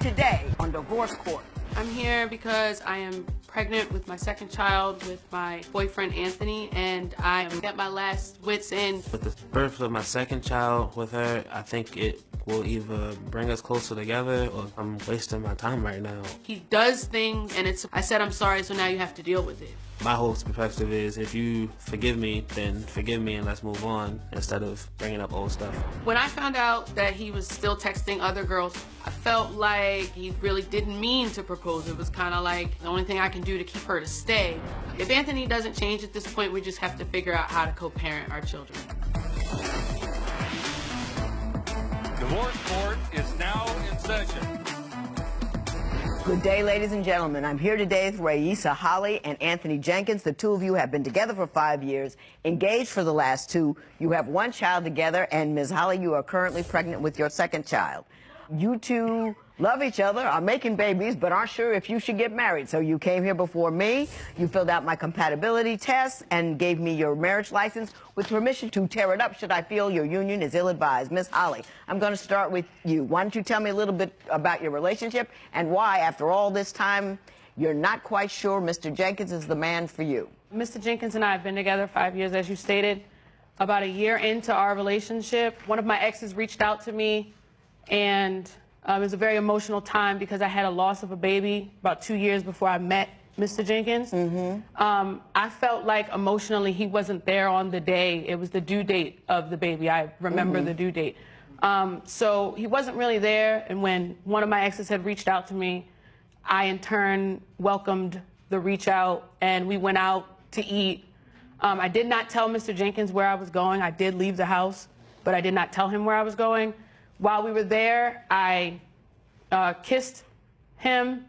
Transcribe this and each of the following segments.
today on Divorce Court. I'm here because I am pregnant with my second child with my boyfriend Anthony, and I am at my last wits end. With the birth of my second child with her, I think it will either bring us closer together or I'm wasting my time right now. He does things, and I said I'm sorry, so now you have to deal with it. My whole perspective is if you forgive me, then forgive me and let's move on instead of bringing up old stuff. When I found out that he was still texting other girls, I felt like he really didn't mean to propose. It was kind of like the only thing I can do to keep her to stay. If Anthony doesn't change at this point, we just have to figure out how to co-parent our children. Divorce Court is now in session. Good day, ladies and gentlemen. I'm here today with Raisa Holly and Anthony Jenkins. The two of you have been together for 5 years, engaged for the last 2. You have 1 child together, and Ms. Holly, you are currently pregnant with your second child. You two love each other, are making babies, but aren't sure if you should get married. So you came here before me, you filled out my compatibility test, and gave me your marriage license with permission to tear it up should I feel your union is ill-advised. Ms. Holly, I'm going to start with you. Why don't you tell me a little bit about your relationship and why, after all this time, you're not quite sure Mr. Jenkins is the man for you? Mr. Jenkins and I have been together 5 years, as you stated. About a year into our relationship, one of my exes reached out to me, and it was a very emotional time because I had a loss of a baby about 2 years before I met Mr. Jenkins. I felt like emotionally he wasn't there on the day. It was the due date of the baby. I remember the due date. So he wasn't really there, and when one of my exes had reached out to me, I in turn welcomed the reach out, and we went out to eat. I did not tell Mr. Jenkins where I was going. I did leave the house, but I did not tell him where I was going. While we were there, I kissed him.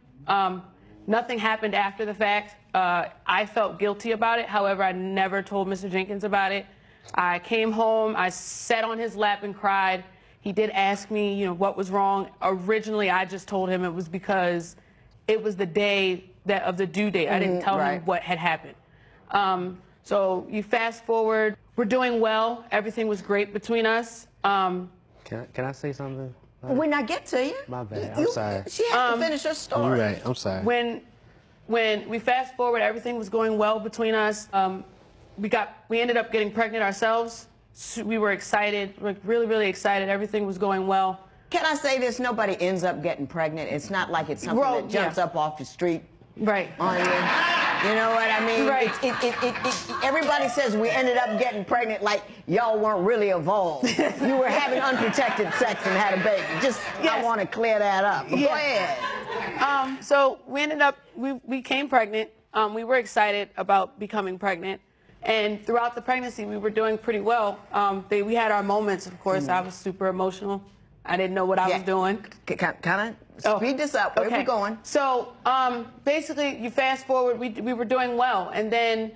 Nothing happened after the fact. I felt guilty about it. However, I never told Mr. Jenkins about it. I came home, I sat on his lap and cried. He did ask me, you know, what was wrong. Originally, I just told him it was because it was the day of the due date. I didn't tell him what had happened. So you fast forward, we're doing well. Everything was great between us. Can I say something? When I get to you. My bad. I'm sorry. She has to finish her story. You're right. I'm sorry. When we fast forward, everything was going well between us. We ended up getting pregnant ourselves. So we were excited, like really, really excited. Everything was going well. Can I say this? Nobody ends up getting pregnant. It's not like it's something that jumps up off the street on you. You know what I mean? Right. Everybody says we ended up getting pregnant like y'all weren't really involved. You were having unprotected sex and had a baby. I want to clear that up. Go ahead. So we ended up, we became pregnant. We were excited about becoming pregnant. And throughout the pregnancy, we were doing pretty well. We had our moments, of course. I was super emotional. I didn't know what I was doing. Kind of speed this up. Where are we going? So basically, you fast forward, we were doing well. And then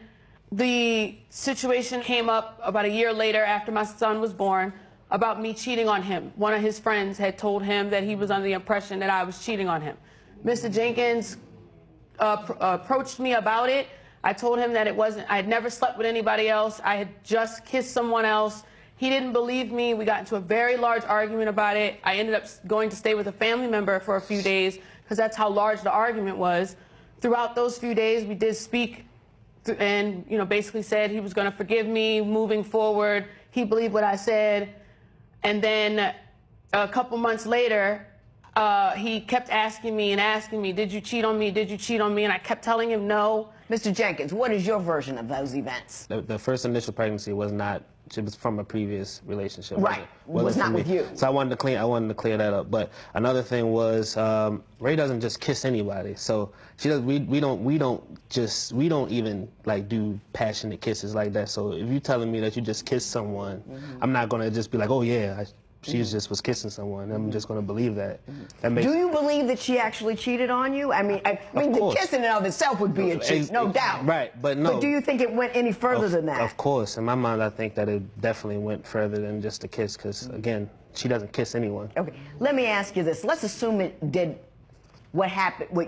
the situation came up about a year later after my son was born about me cheating on him. One of his friends had told him that he was under the impression that I was cheating on him. Mr. Jenkins approached me about it. I told him that I had never slept with anybody else. I had just kissed someone else. He didn't believe me. We got into a very large argument about it. I ended up going to stay with a family member for a few days because that's how large the argument was. Throughout those few days, we did speak and, you know, basically said he was going to forgive me moving forward. He believed what I said. And then a couple months later, he kept asking me, did you cheat on me? Did you cheat on me? And I kept telling him no. Mr. Jenkins, what is your version of those events? The first initial pregnancy was not. It was from a previous relationship. Right. It was not with you. So I wanted to clear that up. But another thing was Ray doesn't just kiss anybody. So she does. We don't even like do passionate kisses like that. So if you're telling me that you just kissed someone, I'm not gonna just be like, oh yeah, she just was kissing someone. I'm just going to believe that. Do you believe that she actually cheated on you? I mean, the kissing in and of itself would be a cheat, no doubt. Right, but no. But do you think it went any further than that? Of course. In my mind, I think that it definitely went further than just a kiss because, again, she doesn't kiss anyone. Okay. Let me ask you this. Let's assume it did what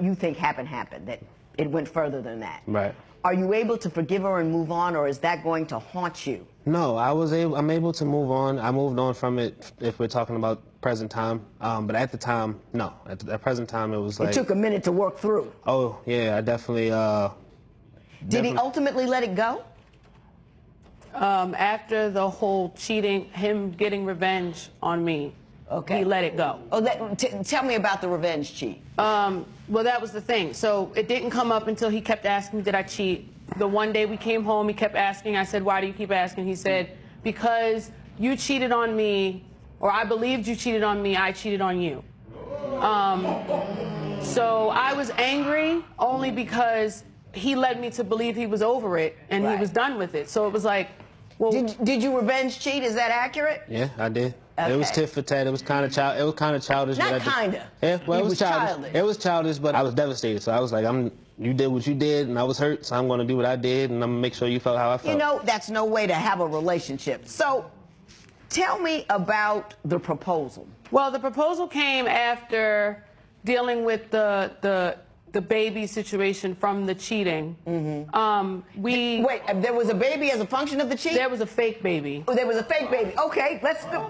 you think happened, that it went further than that. Right. Are you able to forgive her and move on, or is that going to haunt you? No, I'm able to move on. I moved on from it if we're talking about present time. But at the time, no. At the present time, it was like... It took a minute to work through. Oh, yeah, I definitely... Did he ultimately let it go? After the whole cheating, him getting revenge on me, he let it go. Oh, tell me about the revenge cheat. Well, that was the thing. So it didn't come up until he kept asking me, did I cheat? The one day we came home, he kept asking. I said, why do you keep asking? He said, because you cheated on me, or I believed you cheated on me, I cheated on you. So I was angry only because he led me to believe he was over it and he was done with it. So it was like, well, did you revenge cheat? Is that accurate? Yeah, I did. Okay. It was tit for tat. It was kind of childish. Not kinda. Yeah, well, It it was was childish. childish. It was childish, but I was devastated. So I was like, you did what you did, and I was hurt, so I'm going to do what I did, and I'm going to make sure you felt how I felt. You know, that's no way to have a relationship. So tell me about the proposal. Well, the proposal came after dealing with the baby situation from the cheating. Wait, there was a baby as a function of the cheat? There was a fake baby. Oh, there was a fake baby. Okay, let's go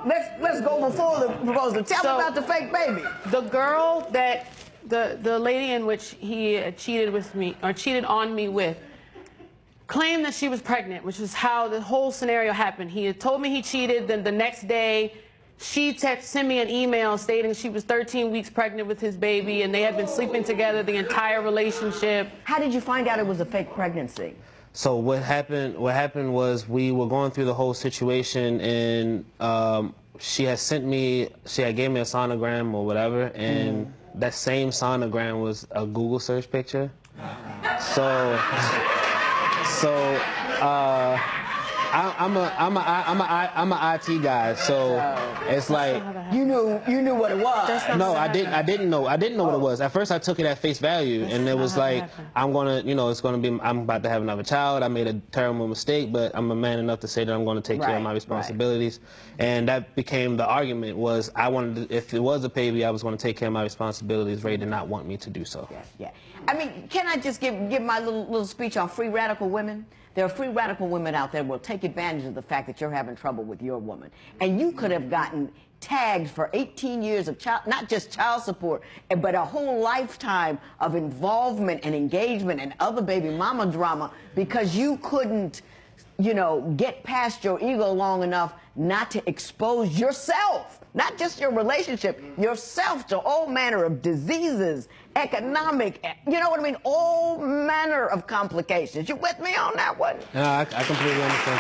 before the proposal. Tell me about the fake baby. The girl that the lady in which he had cheated with me, or cheated on me with, claimed that she was pregnant, which is how the whole scenario happened. He had told me he cheated, then the next day she sent me an email stating she was 13 weeks pregnant with his baby, and they had been sleeping together the entire relationship. How did you find out it was a fake pregnancy? So what happened was we were going through the whole situation, and she had gave me a sonogram or whatever, and that same sonogram was a Google search picture. I'm a IT guy, so it's like you knew what it was. No, I didn't know what it was. At first, I took it at face value, and it was like, I'm about to have another child. I made a terrible mistake, but I'm a man enough to say that I'm going to take care of my responsibilities. And that became the argument. Was I wanted to, if it was a baby, I was going to take care of my responsibilities. Ray did not want me to do so. Yeah. I mean, can I just give my little speech on free radical women? There are free radical women out there who will take advantage of the fact that you're having trouble with your woman. And you could have gotten tagged for 18 years of not just child support, but a whole lifetime of involvement and engagement and other baby mama drama because you couldn't, get past your ego long enough not to expose yourself, not just your relationship, yourself to all manner of diseases, economic, all manner of complications. You with me on that one? No, I completely understand.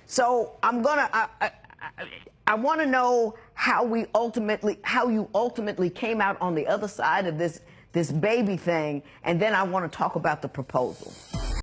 So I want to know how you ultimately came out on the other side of this baby thing, and then I want to talk about the proposal.